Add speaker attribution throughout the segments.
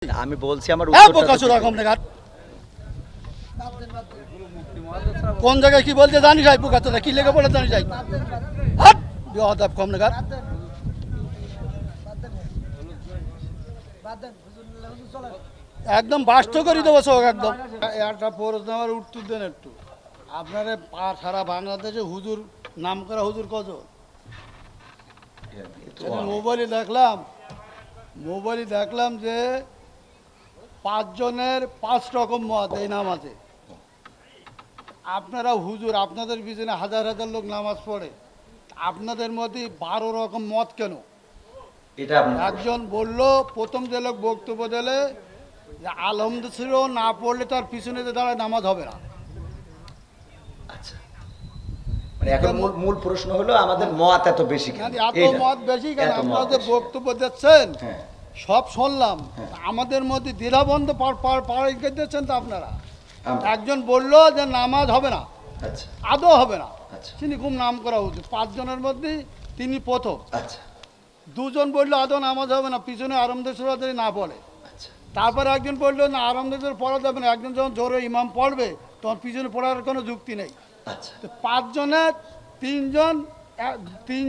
Speaker 1: আমি বলছি আমার উত্তরটা
Speaker 2: কোন জায়গায় কি বলতে জানি যাই পোকাচোদা কি লেগে বলে জানি যাই বেয়াদব কম নাগাদ একদম বাস্ত করে দেবো সব একদম একটা প্রশ্ন আমার উত্তর দেন একটু আপনারা সারা বাংলাদেশে হুজুর নাম করা হুজুর কজন মোবাইলে দেখলাম যে 5 জনের 5 রকম মত এই নামাজে। আপনারা হুজুর আপনাদের পিছনে হাজার হাজার লোক নামাজ পড়ে, আপনাদের মধ্যে 12 রকম মত কেন?
Speaker 1: এটা
Speaker 2: একজন বলল, প্রথম যে লোক বক্তব্য দিলে যে আলহামদুলিল্লাহ না পড়লে তার পিছনে যে দাঁড়ায় নামাজ হবে না।
Speaker 1: আচ্ছা, মানে এখন মূল প্রশ্ন হলো আমাদের মত এত বেশি কেন?
Speaker 2: এত মত বেশি কেন? আপনারা যে বক্তব্য দিচ্ছেন সব শুনলাম, আমাদের মধ্যে দ্বিধাবন্ধ পাড়ি দিচ্ছেন তো আপনারা। একজন বলল যে নামাজ হবে না, আদৌ হবে না, তিনি খুব নাম করা উচিত, 5 জনের মধ্যে তিনি প্রথম। দুজন বললো আদৌ নামাজ হবে না, পিছনে আরামদেশ্বর না পড়ে। তারপরে একজন বললো না আরামদেশ্বর পড়া যাবে না, একজন যখন জোরে ইমাম পড়বে তখন পিছনে পড়ার কোনো যুক্তি নেই। 5 জনের 3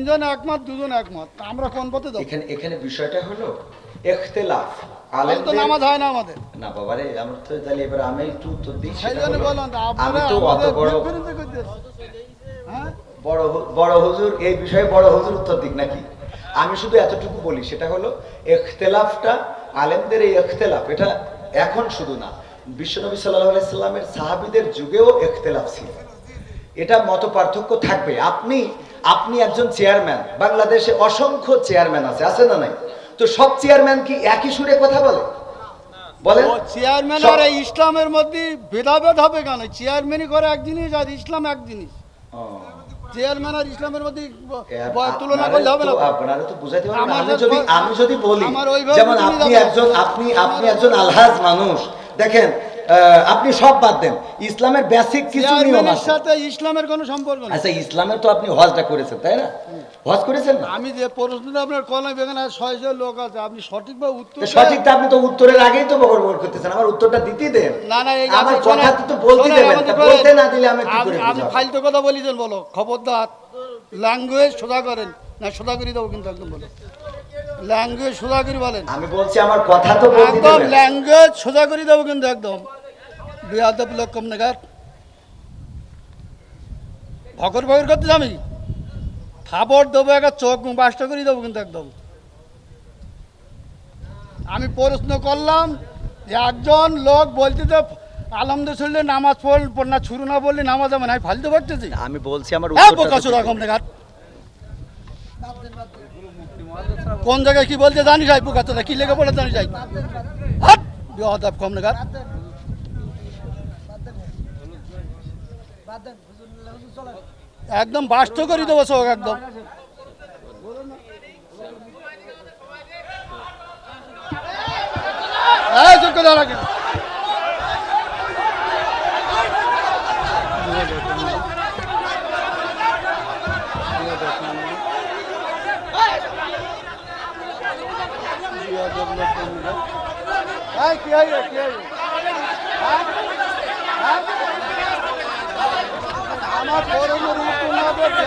Speaker 2: জন একমত, 2 জন একমত, আমরা কোন পথে যাবো?
Speaker 1: এখানে বিষয়টা হলো ইখতিলাফ।
Speaker 2: তো নামাজ হয় না আমাদের
Speaker 1: না বাবারে, আমরা তো তাহলে এবার আমি একটু উত্তর দিই।
Speaker 2: সেইজন্য বললাম
Speaker 1: আমি তো অত বড় হুজুর এই বিষয়ে বড় হুজুর উত্তর দিক নাকি? আমি শুধু এতটুকু বলি, সেটা হলো ইখতিলাফটা আলেমদের, এই ইখতিলাফ এটা এখন শুধু না, বিশ্বনবী সাল্লাল্লাহু আলাইহি সাল্লামের সাহাবীদের যুগেও ইখতিলাফ ছিল। এটা মত পার্থক্য থাকবে। আপনি একজন চেয়ারম্যান, বাংলাদেশে অসংখ্য চেয়ারম্যান আছে না নাই? তো সব চেয়ারম্যান কি একই সুরে কথা বলে? বলেন,
Speaker 2: চেয়ারম্যান আর ইসলামের মধ্যে ভেদাভেদ হবে কেন? চেয়ারম্যানই করে এক জিনিস আর ইসলাম এক জিনিস। চেয়ারম্যান আর ইসলামের মধ্যে তুলনা করলে হবে না।
Speaker 1: আপনারা তো বুঝাইতে পারবেন। আমি যদি বলি, যেমন আপনি একজন আলহাজ মানুষ, দেখেন আপনি সব বাদ দেন, ইসলামের বেসিক কিছু নিয়ম আছে,
Speaker 2: সাথে ইসলামের কোনো সম্পর্ক নেই।
Speaker 1: আচ্ছা, ইসলামের তো আপনি হজটা করেছেন, তাই না? হজ করেছেন না?
Speaker 2: আমি যে প্রশ্নটা আপনার কলমে বেগানা 600 লোক আছে, আপনি সঠিকভাবে উত্তর
Speaker 1: সঠিকটা আপনি তো উত্তরের আগেই তো বকর করতেছেন, আমার উত্তরটা দিতেই দেন।
Speaker 2: না
Speaker 1: আমার কথা তো বলতে দেবেন, বলতে না দিলে আমি কি করে বুঝাবো?
Speaker 2: আপনি ফালতু কথা বলিছেন, বলো খবরদার, ল্যাঙ্গুয়েজ সোজা করেন না, সোজা করে দেবো কিন্তু একদম, বলো ল্যাঙ্গুয়েজ সোজা করে বলেন।
Speaker 1: আমি বলছি আমার কথা তো বলতে
Speaker 2: একদম ল্যাঙ্গুয়েজ সোজা করে দেবো কিন্তু একদম। বেয়াদব লোক কম নাগাদ ভকর করতেছি আমি, খাবার দেবো, একটা চোখ বাসটা করে দেবো কিন্তু একদম। আমি প্রশ্ন করলাম যে একজন লোক বলতে যে আলহামদুলিল্লাহ নামাজ পড় না, শুরু না বললে নামাজ হবে না, আমি ফালতে পারতেছি।
Speaker 1: আমি বলছি আমার উত্তরটা
Speaker 2: কম নাগাদ কোন জায়গায় কি বলতে জানি যাই পোকাচোদা কি লেগে বলে জানি যাই বেয়াদব কম নাগাদ একদম বাস্ত করে দেবো সব একদম। আমার পরমের উত্তর না বলতে